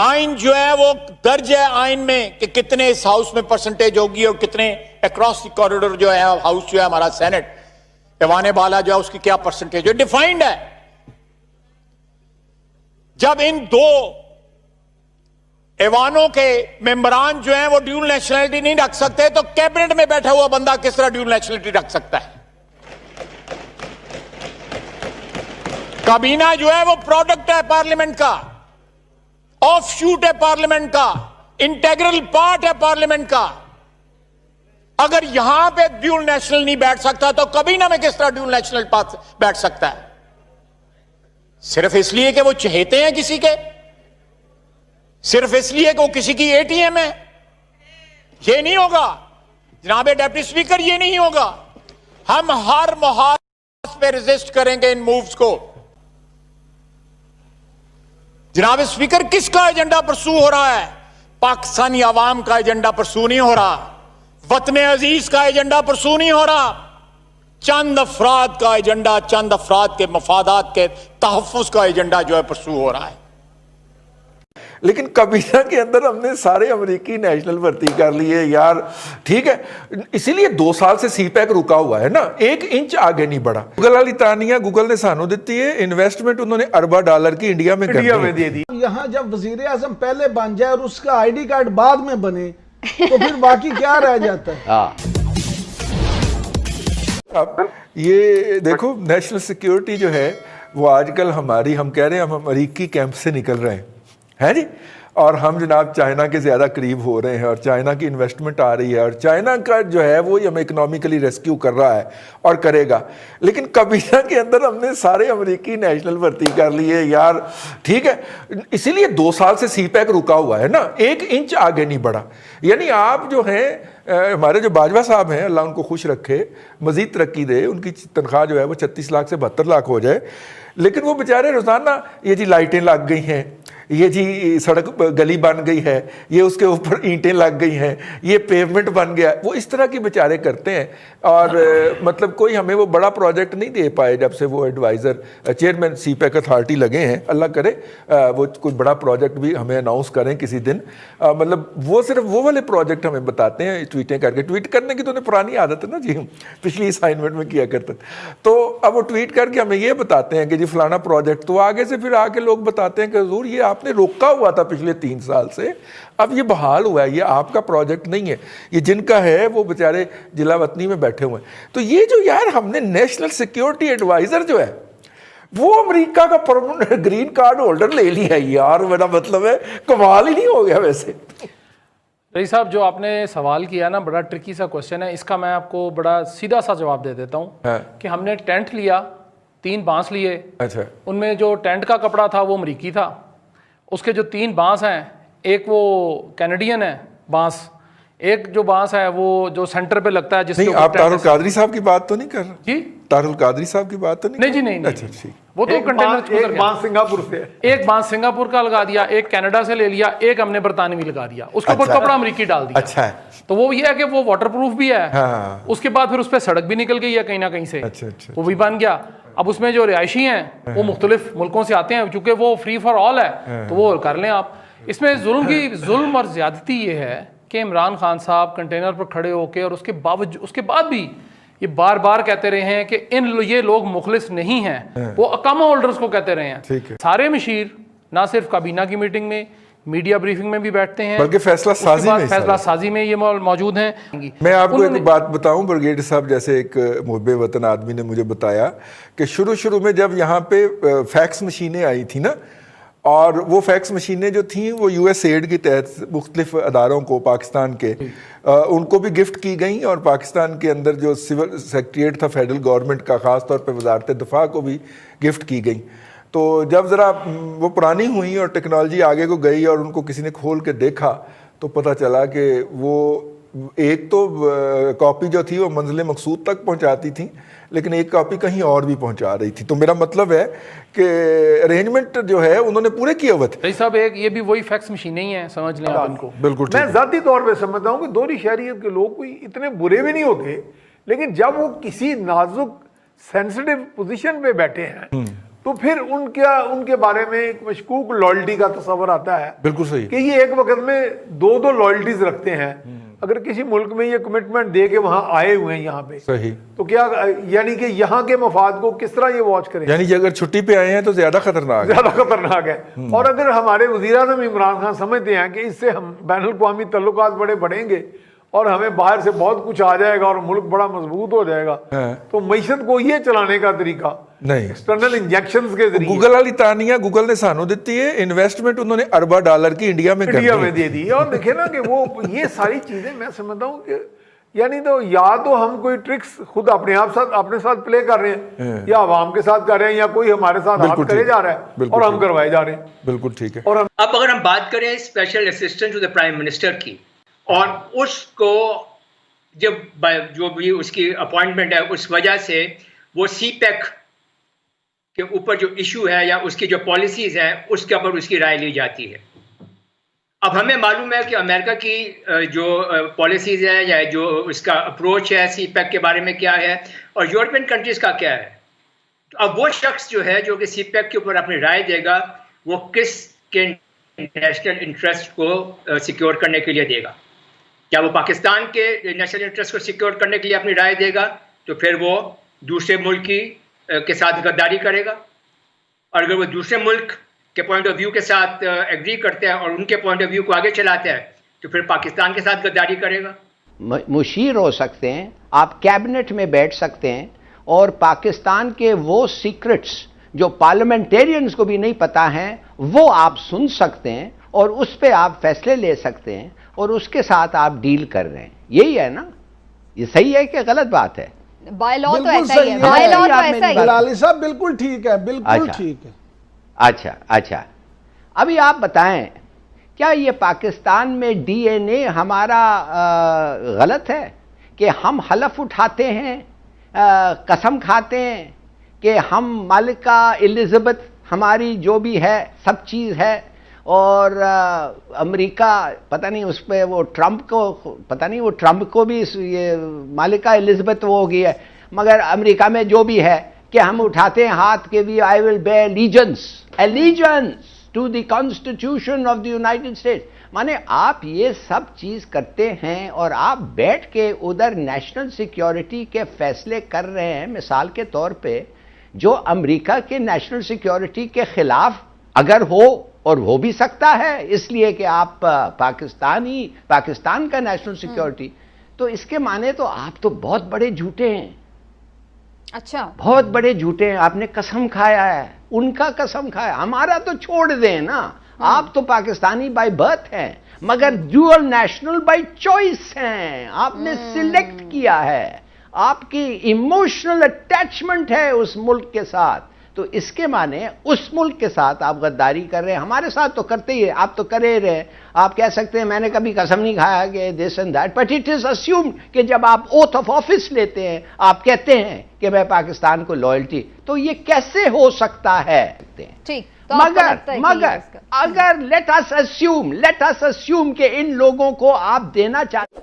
آئین جو ہے وہ درج ہے آئین میں کہ کتنے اس ہاؤس میں پرسنٹیج ہوگی اور کتنے اکراس دی کوریڈور جو ہے ہاؤس جو ہے ہمارا سینٹ ایوان بالا جو ہے اس کی کیا پرسنٹیج ہے، ڈیفائنڈ ہے. جب ان دو ایوانوں کے ممبران جو ہیں وہ ڈیول نیشنلٹی نہیں رکھ سکتے تو کیبنٹ میں بیٹھا ہوا بندہ کس طرح ڈیول نیشنلٹی رکھ سکتا ہے؟ کابینہ جو ہے وہ پروڈکٹ ہے پارلیمنٹ کا، آف شوٹ ہے پارلیمنٹ کا، انٹیگرل پارٹ ہے پارلیمنٹ کا. اگر یہاں پہ ڈیول نیشنل نہیں بیٹھ سکتا تو کابینہ میں کس طرح ڈیول نیشنل بیٹھ سکتا ہے؟ صرف اس لیے کہ وہ چہیتے ہیں کسی کے، صرف اس لیے کہ وہ کسی کی اے ٹی ایم ہے؟ یہ نہیں ہوگا جناب ڈپٹی اسپیکر، یہ نہیں ہوگا. ہم ہر محاذ پہ ریزسٹ کریں گے ان مووز کو. جناب اسپیکر، کس کا ایجنڈا پرسو ہو رہا ہے؟ پاکستانی عوام کا ایجنڈا پرسو نہیں ہو رہا، وطن عزیز کا ایجنڈا پرسو نہیں ہو رہا، چند افراد کا ایجنڈا، چند افراد کے مفادات کے تحفظ کا ایجنڈا جو ہے پرسو ہو رہا ہے. لیکن کابینہ کے اندر ہم نے سارے امریکی نیشنل بھرتی کر لیے یار، ٹھیک ہے. اسی لیے 2 سال سے سی پیک رکا ہوا ہے نا، 1 انچ آگے نہیں بڑھا. گوگل والی تانیہ گوگل نے سانو دیتی ہے، انویسٹمنٹ انہوں نے اربہ ڈالر کی انڈیا میں دے دی. یہاں جب وزیر اعظم پہلے بن جائے اور اس کا آئی ڈی کارڈ بعد میں بنے تو پھر باقی کیا رہ جاتا ہے؟ اب یہ دیکھو نیشنل سیکیورٹی جو ہے وہ آج کل ہماری، ہم کہہ رہے ہیں ہم امریکی کیمپ سے نکل رہے ہیں جی، اور ہم جناب چائنا کے زیادہ قریب ہو رہے ہیں اور چائنا کی انویسٹمنٹ آ رہی ہے اور چائنا کا جو ہے وہ ہمیں اکنامیکلی ریسکیو کر رہا ہے اور کرے گا. لیکن کابینہ کے اندر ہم نے سارے امریکی نیشنل بھرتی کر لیے یار، ٹھیک ہے. اسی لیے 2 سال سے سی پیک رکا ہوا ہے نا، 1 انچ آگے نہیں بڑھا. یعنی آپ جو ہیں ہمارے جو باجوہ صاحب ہیں، اللہ ان کو خوش رکھے، مزید ترقی دے، ان کی تنخواہ جو ہے وہ 36 لاکھ سے 72 لاکھ ہو جائے. لیکن وہ بیچارے روزانہ یہ جی لائٹیں لگ گئی ہیں، یہ جی سڑک گلی بن گئی ہے، یہ اس کے اوپر اینٹیں لگ گئی ہیں، یہ پیومنٹ بن گیا، وہ اس طرح کی بیچارے کرتے ہیں. اور مطلب کوئی ہمیں وہ بڑا پروجیکٹ نہیں دے پائے جب سے وہ adviser chairman CPEC authority لگے ہیں. اللہ کرے وہ کوئی بڑا پروجیکٹ بھی ہمیں اناؤنس کریں کسی دن. مطلب وہ صرف وہ والے پروجیکٹ ہمیں بتاتے ہیں ٹویٹیں کر کے. ٹویٹ کرنے کی تو انہیں پرانی عادت ہے نا جی، پچھلی اسائنمنٹ میں کیا کرتے تھے. تو اب وہ ٹویٹ کر کے ہمیں یہ بتاتے ہیں کہ جی فلانا پروجیکٹ، تو آگے سے پھر آ کے لوگ بتاتے ہیں کہ حضور یہ آپ نے روکا ہوا تھا پچھلے 3 سال سے، اب یہ بحال ہوا ہے، یہ آپ کا پروجیکٹ نہیں ہے، یہ جن کا ہے وہ بیچارے جلا وطنی میں بیٹھے ہوئے ہیں. تو یہ جو یار ہم نے نیشنل سیکیورٹی ایڈوائزر جو ہے وہ امریکہ کا پرماننٹ گرین کارڈ ہولڈر لے لیا ہے یار. میرا مطلب ہے کمال ہی نہیں ہو گیا. ویسے رئیس صاحب جو آپ نے سوال کیا نا، بڑا ٹرکی سا کوشچن ہے. اس کا میں آپ کو بڑا سیدھا سا جواب دے دیتا ہوں کہ ہم نے ٹینٹ لیا، 3 بانس لیے. اچھا، ان میں جو ٹینٹ کا کپڑا تھا وہ امریکی تھا. اس کے جو 3 بانس ہیں، ایک وہ کینیڈین ہے بانس، ایک جو بانس ہے وہ جو سینٹر پہ لگتا ہے جس نہیں. آپ طاہر القادری صاحب کی بات تو نہیں کر رہے جی؟ طاہر القادری صاحب کی بات تو نہیں جی نہیں. اچھا ٹھیک. وہ تو کنٹینر ایک بانس سنگاپور سے، ایک بانس سنگاپور کا لگا دیا، ایک کینیڈا سے لے لیا، ایک ہم نے برطانوی لگا دیا، اس کے اوپر کپڑا امریکی ڈال دیا. اچھا ہے. تو وہ یہ ہے کہ وہ واٹر پروف بھی ہے. اس کے بعد پھر اس پہ سڑک بھی نکل گئی ہے کہیں نہ کہیں سے، وہ بھی بن گیا. اب اس میں جو رہائشی ہیں وہ مختلف ملکوں سے آتے ہیں، چونکہ وہ فری فار آل ہے تو وہ کر لیں آپ. اس میں ظلم اور زیادتی یہ ہے کہ عمران خان صاحب کنٹینر پر کھڑے ہو کے اور اس کے بعد بھی یہ بار بار کہتے رہے ہیں کہ یہ لوگ مخلص نہیں ہیں. وہ اقامہ ہولڈرز کو کہتے رہے ہیں. سارے مشیر نہ صرف کابینہ کی میٹنگ میں، میڈیا بریفنگ میں بھی بیٹھتے ہیں، بلکہ فیصلہ سازی میں یہ موجود ہیں. میں آپ کو ایک بات بتاؤں، برگیڈ صاحب جیسے ایک محب وطن آدمی نے مجھے بتایا کہ شروع میں جب یہاں پہ فیکس مشینیں آئی تھیں نا، اور وہ فیکس مشینیں جو تھیں وہ یو ایس ایڈ کے تحت مختلف اداروں کو پاکستان کے ان کو بھی گفٹ کی گئیں، اور پاکستان کے اندر جو سول سیکریٹریٹ تھا فیڈرل گورنمنٹ کا، خاص طور پہ وزارت دفاع کو بھی گفٹ کی گئیں. تو جب ذرا وہ پرانی ہوئیں اور ٹیکنالوجی آگے کو گئی اور ان کو کسی نے کھول کے دیکھا تو پتہ چلا کہ وہ ایک تو کاپی جو تھی وہ منزل مقصود تک پہنچاتی تھیں، لیکن ایک کاپی کہیں اور بھی پہنچا رہی تھی. تو میرا مطلب ہے کہ ارینجمنٹ جو ہے انہوں نے پورے کیا ہوا تھا. صاحب ایک یہ بھی وہی فیکس مشینیں ہی ہیں، سمجھ لیں آپ ان کو. بالکل. میں ذاتی طور پہ سمجھتا ہوں کہ دوہری شہریت کے لوگ کوئی اتنے برے بھی نہیں ہوتے، لیکن جب وہ کسی نازک سینسٹیو پوزیشن پہ بیٹھے ہیں تو پھر ان کے بارے میں ایک مشکوک لائلٹی کا تصور آتا ہے. بالکل صحیح کہ یہ ایک وقت میں دو لائلٹیز رکھتے ہیں. اگر کسی ملک میں یہ کمٹمنٹ دے کے وہاں آئے ہوئے ہیں یہاں پہ صحیح, تو کیا یعنی کہ یہاں کے مفاد کو کس طرح یہ واچ کریں؟ یعنی اگر چھٹی پہ آئے ہیں تو زیادہ خطرناک ہے. اور اگر ہمارے وزیر اعظم عمران خان سمجھتے ہیں کہ اس سے ہم بین الاقوامی تعلقات بڑے بڑھیں گے اور ہمیں باہر سے بہت کچھ آ جائے گا اور ملک بڑا مضبوط ہو جائے گا, تو معیشت کو یہ چلانے کا طریقہ نہیں ایکسٹرنل انجیکشنز کے ذریعے. گوگل والی تانیہ گوگل نے سانو دیتی ہے, انویسٹمنٹ انہوں نے اربا ڈالر کی انڈیا میں دے دی. اور دیکھیں نا کہ وہ یہ ساری چیزیں میں سمجھتا ہوں کہ یعنی تو یا تو ہم کوئی ٹرکس خود اپنے ساتھ پلے کر رہے ہیں یا عوام کے ساتھ کر رہے ہیں یا کوئی ہمارے ساتھ ہاتھ کرے جا رہا ہے اور ہم کروائے جا رہے ہیں. بالکل ٹھیک ہے. اور اب اگر ہم بات کریں special assistant to the prime minister کی, اور اس کو جب جو بھی اس کی اپوائنٹمنٹ ہے اس وجہ سے وہ سی پیک کے اوپر جو ایشو ہے یا اس کی جو پالیسیز ہیں اس کے اوپر اس کی رائے لی جاتی ہے. اب ہمیں معلوم ہے کہ امریکہ کی جو پالیسیز ہیں یا جو اس کا اپروچ ہے سی پیک کے بارے میں کیا ہے اور یورپین کنٹریز کا کیا ہے. اب وہ شخص جو ہے جو کہ سی پیک کے اوپر اپنی رائے دے گا وہ کس کے نیشنل انٹرسٹ کو سیکیور کرنے کے لیے دے گا. کیا وہ پاکستان کے نیشنل انٹرسٹ کو سیکیور کرنے کے لیے اپنی رائے دے گا تو پھر وہ دوسرے ملک کے ساتھ غداری کرے گا, اور اگر وہ دوسرے ملک کے پوائنٹ آف ویو کے ساتھ ایگری کرتے ہیں اور ان کے پوائنٹ آف ویو کو آگے چلاتے ہیں تو پھر پاکستان کے ساتھ غداری کرے گا. مشیر ہو سکتے ہیں, آپ کیبنٹ میں بیٹھ سکتے ہیں اور پاکستان کے وہ سیکرٹس جو پارلیمنٹیرینز کو بھی نہیں پتا ہیں وہ آپ سن سکتے ہیں اور اس پہ آپ فیصلے لے سکتے ہیں اور اس کے ساتھ آپ ڈیل کر رہے ہیں. یہی ہے نا, یہ صحیح ہے کہ غلط بات ہے؟ بائی لاء تو ایسا ہی ہے, بائی لاء تو ایسا ہی ہے. بلالی صاحب بالکل ٹھیک ہے, بالکل ٹھیک ہے. اچھا ابھی آپ بتائیں کیا یہ پاکستان میں ڈی این اے ہمارا غلط ہے کہ ہم حلف اٹھاتے ہیں, قسم کھاتے ہیں کہ ہم ملکہ الزبتھ ہماری جو بھی ہے سب چیز ہے, اور امریکہ پتہ نہیں اس پہ وہ ٹرمپ کو بھی یہ ملکہ الزبتھ وہ ہو گئی ہے, مگر امریکہ میں جو بھی ہے کہ ہم اٹھاتے ہیں ہاتھ کے بھی I will bear allegiance to the Constitution of the United States. مانے آپ یہ سب چیز کرتے ہیں اور آپ بیٹھ کے ادھر نیشنل سیکیورٹی کے فیصلے کر رہے ہیں. مثال کے طور پہ جو امریکہ کے نیشنل سیکیورٹی کے خلاف اگر ہو, اور ہو بھی سکتا ہے اس لیے کہ آپ پاکستان کا نیشنل سیکیورٹی, تو اس کے معنی تو آپ تو بہت بڑے جھوٹے ہیں. اچھا, بہت بڑے جھوٹے ہیں. آپ نے قسم کھایا ہے, ان کا قسم کھایا, ہمارا تو چھوڑ دیں نا. آپ تو پاکستانی بائی برتھ ہیں مگر ڈیول نیشنل بائی چوائس ہیں. آپ نے سلیکٹ کیا ہے, آپ کی ایموشنل اٹیچمنٹ ہے اس ملک کے ساتھ, تو اس کے معنی اس ملک کے ساتھ آپ غداری کر رہے ہیں. ہمارے ساتھ تو کرتے ہی ہیں, آپ تو کرے رہے. آپ کہہ سکتے ہیں میں نے کبھی قسم نہیں کھایا کہ this and that, but it is assumed کہ جب آپ اوتھ آف آفس لیتے ہیں آپ کہتے ہیں کہ میں پاکستان کو لائلٹی, تو یہ کیسے ہو سکتا ہے؟ ٹھیک, مگر اگر لیٹ اس اسیوم کہ ان لوگوں کو آپ دینا چاہتے